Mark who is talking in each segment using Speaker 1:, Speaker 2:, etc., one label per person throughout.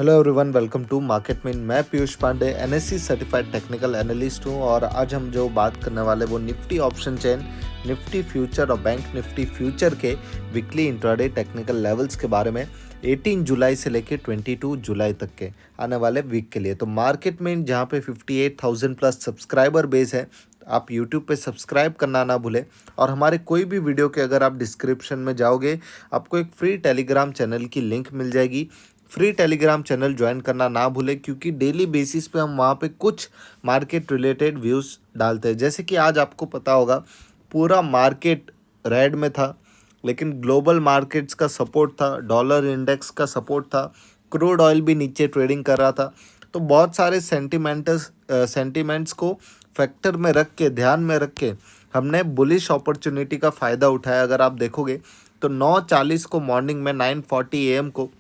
Speaker 1: Hello everyone, welcome to market में। मैं Piyush Pandey NSC certified technical analyst हूं और आज हम जो बात करने वाले वो Nifty option chain, Nifty future और बैंक निफ्टी फ्यूचर के वीकली इंट्राडे टेक्निकल लेवल्स के बारे में 18 जुलाई से लेकर 22 जुलाई तक के आने वाले वीक के लिए। तो मार्केट में जहां पे 58,000 प्लस सब्सक्राइबर बेस है, आप यूट्यूब पे सब्सक्राइब करना ना भूलें। और हमारे कोई भी वीडियो के अगर आप डिस्क्रिप्शन में जाओगे, आपको एक फ्री टेलीग्राम चैनल की लिंक मिल जाएगी। फ्री टेलीग्राम चैनल ज्वाइन करना ना भूलें, क्योंकि डेली बेसिस पे हम वहाँ पे कुछ मार्केट रिलेटेड व्यूज़ डालते हैं। जैसे कि आज आपको पता होगा पूरा मार्केट रेड में था, लेकिन ग्लोबल मार्केट्स का सपोर्ट था, डॉलर इंडेक्स का सपोर्ट था, क्रूड ऑयल भी नीचे ट्रेडिंग कर रहा था। तो बहुत सारे सेंटिमेंट्स को फैक्टर में रख के, ध्यान में रख के हमने बुलिश अपॉर्चुनिटी का फ़ायदा उठाया। अगर आप देखोगे तो 9:40 को मॉर्निंग में 9:40 AM को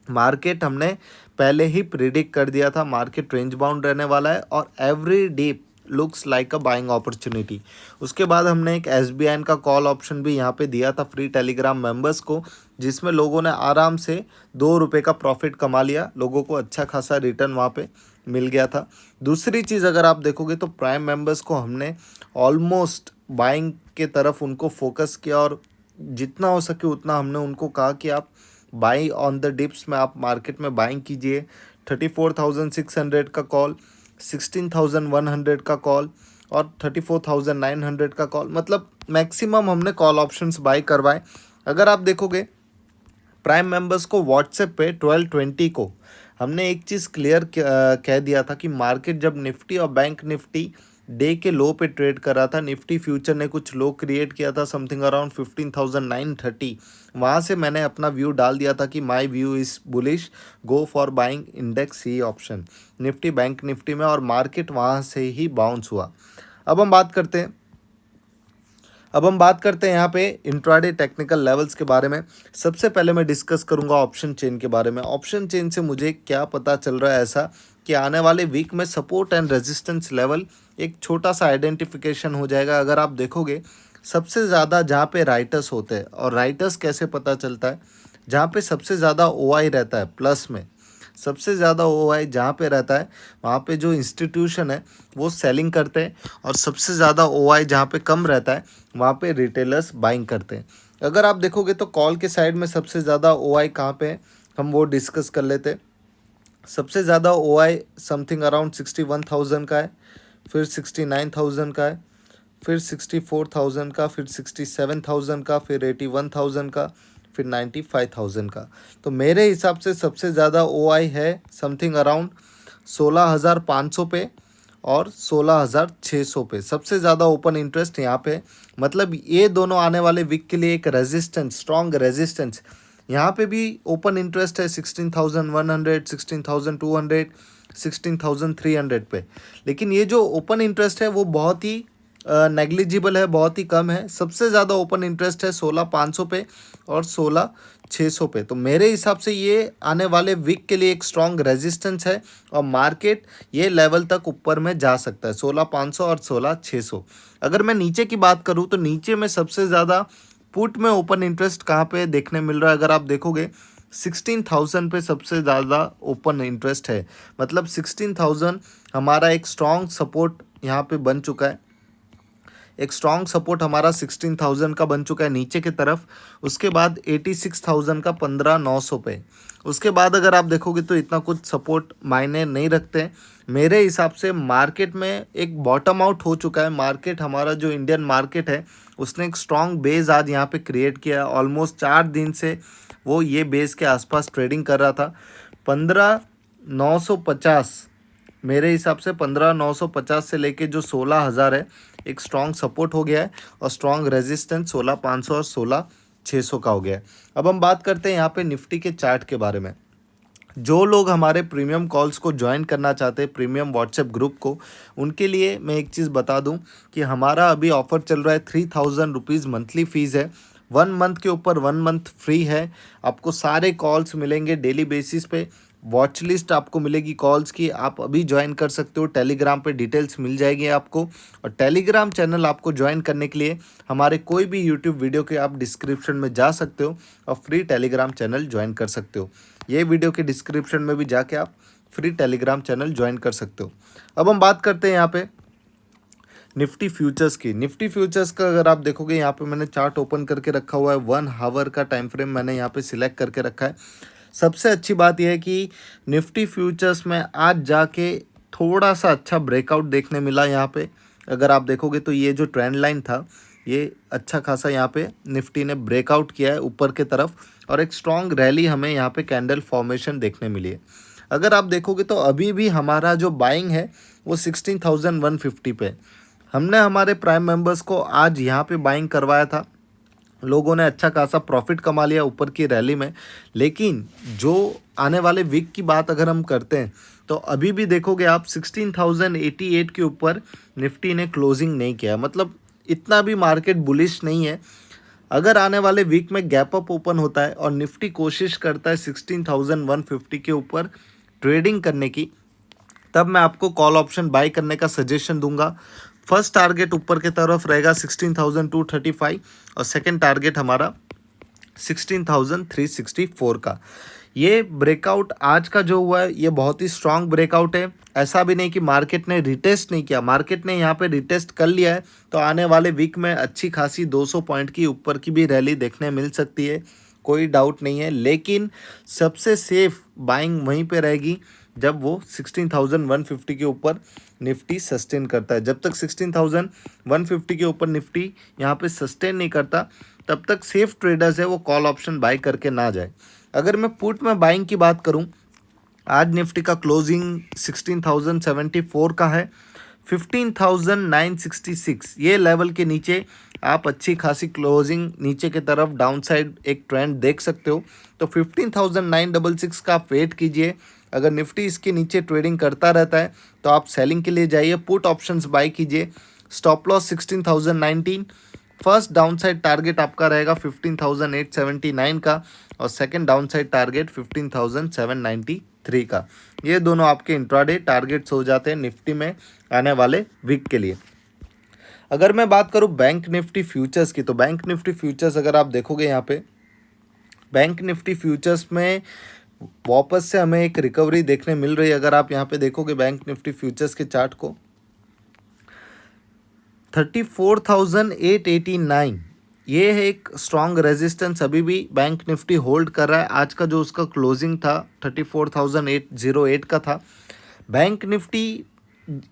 Speaker 1: मार्केट हमने पहले ही प्रिडिक्ट कर दिया था, मार्केट रेंज बाउंड रहने वाला है और एवरी डीप लुक्स लाइक अ बाइंग अपॉर्चुनिटी। उसके बाद हमने एक SBI का कॉल ऑप्शन भी यहाँ पे दिया था फ्री टेलीग्राम मेंबर्स को, जिसमें लोगों ने आराम से ₹2 का प्रॉफिट कमा लिया। लोगों को अच्छा खासा रिटर्न वहाँ पे मिल गया था। दूसरी चीज़ अगर आप देखोगे तो प्राइम मेंबर्स को हमने ऑलमोस्ट बाइंग के तरफ उनको फोकस किया और जितना हो सके उतना हमने उनको कहा कि आप बाई ऑन द डिप्स में आप मार्केट में बाइंग कीजिए। 34,600 का कॉल, 16,100 का कॉल और 34,900 का कॉल, मतलब मैक्सिमम हमने कॉल ऑप्शंस बाई करवाए। अगर आप देखोगे प्राइम मेंबर्स को व्हाट्सएप पे 12:20 को हमने एक चीज़ क्लियर कह दिया था कि मार्केट जब निफ्टी और बैंक निफ्टी डे के लो पे ट्रेड कर रहा था, निफ्टी फ्यूचर ने कुछ लो क्रिएट किया था समथिंग अराउंड 15,930। वहाँ से मैंने अपना व्यू डाल दिया था कि my view is bullish, go for buying index C option Nifty bank Nifty में, और मार्केट वहाँ से ही बाउंस हुआ। अब हम बात करते हैं यहाँ पे इंट्राडे टेक्निकल लेवल्स के बारे में। सबसे पहले मैं डिस्कस करूंगा ऑप्शन चेन के बारे में। ऑप्शन चेन से मुझे क्या पता चल रहा है ऐसा कि आने वाले वीक में सपोर्ट एंड रेजिस्टेंस लेवल एक छोटा सा आइडेंटिफिकेशन हो जाएगा। अगर आप देखोगे सबसे ज़्यादा जहाँ पे राइटर्स होते हैं, और राइटर्स कैसे पता चलता है, जहाँ पे सबसे ज़्यादा OI रहता है प्लस में, सबसे ज़्यादा OI जहाँ पे रहता है वहाँ पे जो इंस्टीट्यूशन है वो सेलिंग करते हैं, और सबसे ज़्यादा OI जहाँ पे कम रहता है वहाँ पे रिटेलर्स बाइंग करते हैं। अगर आप देखोगे तो कॉल के साइड में सबसे ज़्यादा OI कहाँ पे है, हम वो डिस्कस कर लेते हैं। सबसे ज़्यादा OI समथिंग अराउंड 61,000 का है, फिर 69,000 का है, फिर 64,000 का, फिर 67,000 का, फिर 81,000 का, फिर 95,000 का। तो मेरे हिसाब से सबसे ज़्यादा OI है समथिंग अराउंड 16,500 पे और 16,600 पे। सबसे ज़्यादा ओपन इंटरेस्ट यहाँ पे, मतलब ये दोनों आने वाले वीक के लिए एक रेजिस्टेंस, स्ट्रॉन्ग रेजिस्टेंस। यहाँ पे भी ओपन इंटरेस्ट है 16,100, 16,200, 16,300 पे। लेकिन ये जो ओपन इंटरेस्ट है वो बहुत ही नेग्लिजिबल है, बहुत ही कम है। सबसे ज़्यादा ओपन इंटरेस्ट है 16,500 पे और 16,600 पे। तो मेरे हिसाब से ये आने वाले वीक के लिए एक स्ट्रॉन्ग रेजिस्टेंस है और मार्केट ये लेवल तक ऊपर में जा सकता है, 16,500 और 16,600। अगर मैं नीचे की बात करूँ तो नीचे में सबसे ज़्यादा पुट में ओपन इंटरेस्ट कहाँ पे देखने मिल रहा है, अगर आप देखोगे 16,000 पे सबसे ज़्यादा ओपन इंटरेस्ट है। मतलब 16,000 हमारा एक स्ट्रॉन्ग सपोर्ट यहाँ पे बन चुका है, एक स्ट्रॉन्ग सपोर्ट हमारा 16,000 का बन चुका है नीचे की तरफ। उसके बाद 86,000 का 15,900 पे। उसके बाद अगर आप देखोगे तो इतना कुछ सपोर्ट मायने नहीं रखते हैं। मेरे हिसाब से मार्केट में एक बॉटम आउट हो चुका है। मार्केट, हमारा जो इंडियन मार्केट है, उसने एक स्ट्रॉन्ग बेस आज यहाँ पे क्रिएट किया है। ऑलमोस्ट 4 दिन से वो ये बेस के आसपास ट्रेडिंग कर रहा था। 15,950, मेरे हिसाब से 15,950 से लेके जो 16,000 है, एक स्ट्रॉन्ग सपोर्ट हो गया है और स्ट्रॉन्ग रेजिस्टेंस 16,500 और 16,600 का हो गया है। अब हम बात करते हैं यहाँ पे निफ्टी के चार्ट के बारे में। जो लोग हमारे प्रीमियम कॉल्स को ज्वाइन करना चाहते हैं, प्रीमियम व्हाट्सएप ग्रुप को, उनके लिए मैं एक चीज़ बता दूं कि हमारा अभी ऑफर चल रहा है। 3,000 रुपीज़ मंथली फ़ीस है, 1 मंथ के ऊपर 1 मंथ फ्री है। आपको सारे कॉल्स मिलेंगे डेली बेसिस पे, वॉच लिस्ट आपको मिलेगी कॉल्स की, आप अभी ज्वाइन कर सकते हो। टेलीग्राम पे डिटेल्स मिल जाएगी आपको, और टेलीग्राम चैनल आपको ज्वाइन करने के लिए हमारे कोई भी यूट्यूब वीडियो के आप डिस्क्रिप्शन में जा सकते हो और फ्री टेलीग्राम चैनल ज्वाइन कर सकते हो। ये वीडियो के डिस्क्रिप्शन में भी जाके आप फ्री टेलीग्राम चैनल ज्वाइन कर सकते हो। अब हम बात करते हैं यहाँ पे निफ्टी फ्यूचर्स की। निफ्टी फ्यूचर्स का अगर आप देखोगे यहाँ पे मैंने चार्ट ओपन करके रखा हुआ है, 1 आवर का टाइम फ्रेम मैंने यहाँ पे सिलेक्ट करके रखा है। सबसे अच्छी बात यह है कि निफ्टी फ्यूचर्स में आज जाके थोड़ा सा अच्छा ब्रेकआउट देखने मिला यहाँ पे। अगर आप देखोगे तो ये जो ट्रेंड लाइन था ये अच्छा खासा यहाँ पे निफ्टी ने ब्रेकआउट किया है ऊपर के तरफ, और एक स्ट्रॉन्ग रैली हमें यहाँ पे कैंडल फॉर्मेशन देखने मिली है। अगर आप देखोगे तो अभी भी हमारा जो बाइंग है वो 16,150 पे। हमने हमारे प्राइम मेंबर्स को आज यहाँ पे बाइंग करवाया था, लोगों ने अच्छा खासा प्रॉफिट कमा लिया ऊपर की रैली में। लेकिन जो आने वाले वीक की बात अगर हम करते हैं तो अभी भी देखोगे आप 16,088 के ऊपर निफ्टी ने क्लोजिंग नहीं किया, मतलब इतना भी मार्केट बुलिश नहीं है। अगर आने वाले वीक में गैप अप ओपन होता है और निफ्टी कोशिश करता है 16,150 के ऊपर ट्रेडिंग करने की, तब मैं आपको कॉल ऑप्शन बाय करने का सजेशन दूंगा। फर्स्ट टारगेट ऊपर की तरफ रहेगा 16,235 और सेकंड टारगेट हमारा 16,364 का। ये ब्रेकआउट आज का जो हुआ है ये बहुत ही स्ट्रांग ब्रेकआउट है। ऐसा भी नहीं कि मार्केट ने रिटेस्ट नहीं किया, मार्केट ने यहाँ पे रिटेस्ट कर लिया है। तो आने वाले वीक में अच्छी खासी 200 पॉइंट की ऊपर की भी रैली देखने मिल सकती है, कोई डाउट नहीं है। लेकिन सबसे सेफ बाइंग वहीं पे रहेगी जब वो 16,150 के ऊपर निफ्टी सस्टेन करता है। जब तक 16,150 के ऊपर निफ्टी यहाँ पे सस्टेन नहीं करता तब तक सेफ ट्रेडर्स है वो कॉल ऑप्शन बाय करके ना जाए। अगर मैं पुट में बाइंग की बात करूं, आज निफ्टी का क्लोजिंग 16,074 का है। 15,966 ये लेवल के नीचे आप अच्छी खासी क्लोजिंग नीचे की तरफ डाउन साइड एक ट्रेंड देख सकते हो। तो 15,966 का आप वेट कीजिए। अगर निफ्टी इसके नीचे ट्रेडिंग करता रहता है तो आप सेलिंग के लिए जाइए, पुट ऑप्शंस बाय कीजिए। Stop loss 16,019। First down side target आपका रहेगा 15,879 का और सेकंड डाउन साइड टारगेट 15,793 का। ये दोनों आपके इंट्राडे टारगेट्स हो जाते हैं निफ्टी में आने वाले वीक के लिए। अगर मैं बात करूं बैंक निफ्टी फ्यूचर्स की, तो बैंक निफ्टी फ्यूचर्स अगर आप देखोगे यहाँ पे बैंक निफ्टी फ्यूचर्स में वापस से हमें एक रिकवरी देखने मिल रही है। अगर आप यहाँ पे देखोगे बैंक निफ्टी फ्यूचर्स के चार्ट को, 34,889 ये है एक स्ट्रॉन्ग रेजिस्टेंस अभी भी बैंक निफ्टी होल्ड कर रहा है। आज का जो उसका क्लोजिंग था 34,808 का था। बैंक निफ्टी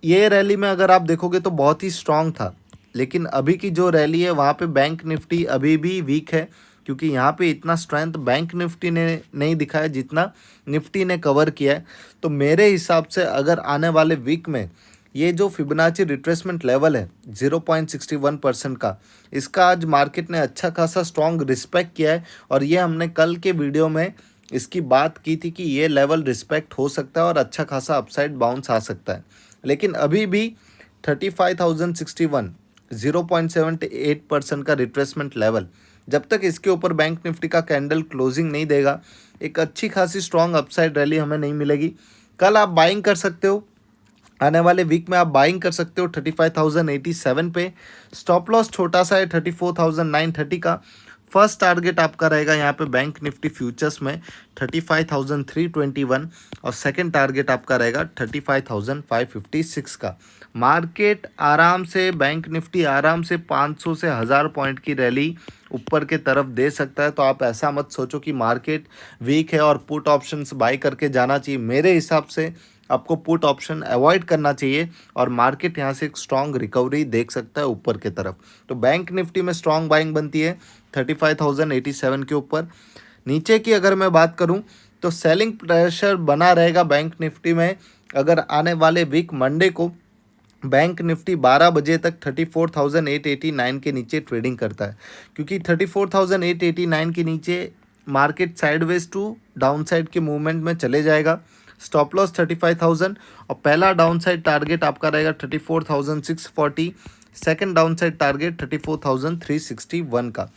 Speaker 1: ये रैली में अगर आप देखोगे तो बहुत ही स्ट्रॉन्ग था, लेकिन अभी की जो रैली है वहाँ पे बैंक निफ्टी अभी भी वीक है, क्योंकि यहाँ पे इतना स्ट्रेंथ बैंक निफ्टी ने नहीं दिखाया जितना निफ्टी ने कवर किया है। तो मेरे हिसाब से अगर आने वाले वीक में ये जो फिबोनाची रिट्रेसमेंट लेवल है 0.61% का, इसका आज मार्केट ने अच्छा खासा स्ट्रॉन्ग रिस्पेक्ट किया है। और ये हमने कल के वीडियो में इसकी बात की थी कि ये लेवल रिस्पेक्ट हो सकता है और अच्छा खासा अपसाइड बाउंस आ सकता है। लेकिन अभी भी 35,061 0.78% का रिट्रेसमेंट लेवल, जब तक इसके ऊपर बैंक निफ्टी का कैंडल क्लोजिंग नहीं देगा एक अच्छी खासी स्ट्रॉन्ग अपसाइड रैली हमें नहीं मिलेगी। कल आप बाइंग कर सकते हो, आने वाले वीक में आप बाइंग कर सकते हो 35,087 पे। स्टॉप लॉस छोटा सा है 34,930 का। फर्स्ट टारगेट आपका रहेगा यहाँ पे बैंक निफ्टी फ्यूचर्स में 35,321 और सेकंड टारगेट आपका रहेगा 35,556 का। मार्केट आराम से, बैंक निफ्टी आराम से 500 से 1000 पॉइंट की रैली ऊपर के तरफ दे सकता है। तो आप ऐसा मत सोचो कि मार्केट वीक है और पुट ऑप्शंस बाय करके जाना चाहिए। मेरे हिसाब से आपको पुट ऑप्शन अवॉइड करना चाहिए और मार्केट यहाँ से एक स्ट्रॉन्ग रिकवरी देख सकता है ऊपर की तरफ। तो बैंक निफ्टी में स्ट्रॉन्ग बाइंग बनती है 35,087 के ऊपर। नीचे की अगर मैं बात करूं तो सेलिंग प्रेशर बना रहेगा बैंक निफ्टी में। अगर आने वाले वीक मंडे को बैंक निफ्टी 12 बजे तक 34,889 के नीचे ट्रेडिंग करता है, क्योंकि 34,889 के नीचे market sideways to down side के मूवमेंट में चले जाएगा। स्टॉप लॉस 35,000 और पहला डाउन साइड टारगेट आपका रहेगा 34,640, सेकंड डाउन साइड टारगेट 34,361 का।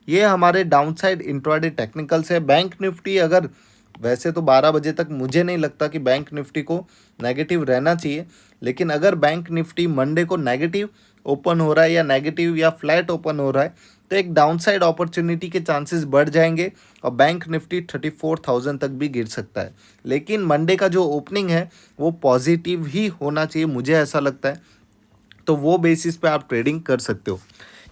Speaker 1: ये हमारे डाउन साइड इंट्राडे टेक्निकल्स है। बैंक निफ्टी अगर वैसे तो 12 बजे तक मुझे नहीं लगता कि बैंक निफ्टी को नेगेटिव रहना चाहिए, लेकिन अगर बैंक निफ्टी मंडे को नेगेटिव ओपन हो रहा है या नेगेटिव या फ्लैट ओपन हो रहा है तो एक डाउनसाइड अपॉर्चुनिटी के चांसेस बढ़ जाएंगे और बैंक निफ्टी 34,000 तक भी गिर सकता है। लेकिन मंडे का जो ओपनिंग है वो पॉजिटिव ही होना चाहिए, मुझे ऐसा लगता है। तो वो बेसिस पे आप ट्रेडिंग कर सकते हो।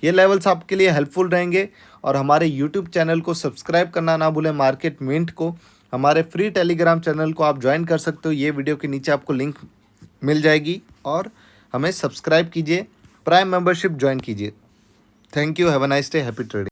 Speaker 1: ये लेवल्स आपके लिए हेल्पफुल रहेंगे। और हमारे यूट्यूब चैनल को सब्सक्राइब करना ना भूलें, मार्केट मिंट को। हमारे फ्री टेलीग्राम चैनल को आप ज्वाइन कर सकते हो, ये वीडियो के नीचे आपको लिंक मिल जाएगी। और हमें सब्सक्राइब कीजिए, प्राइम मेंबरशिप ज्वाइन कीजिए। Thank you, have a nice day, happy trading.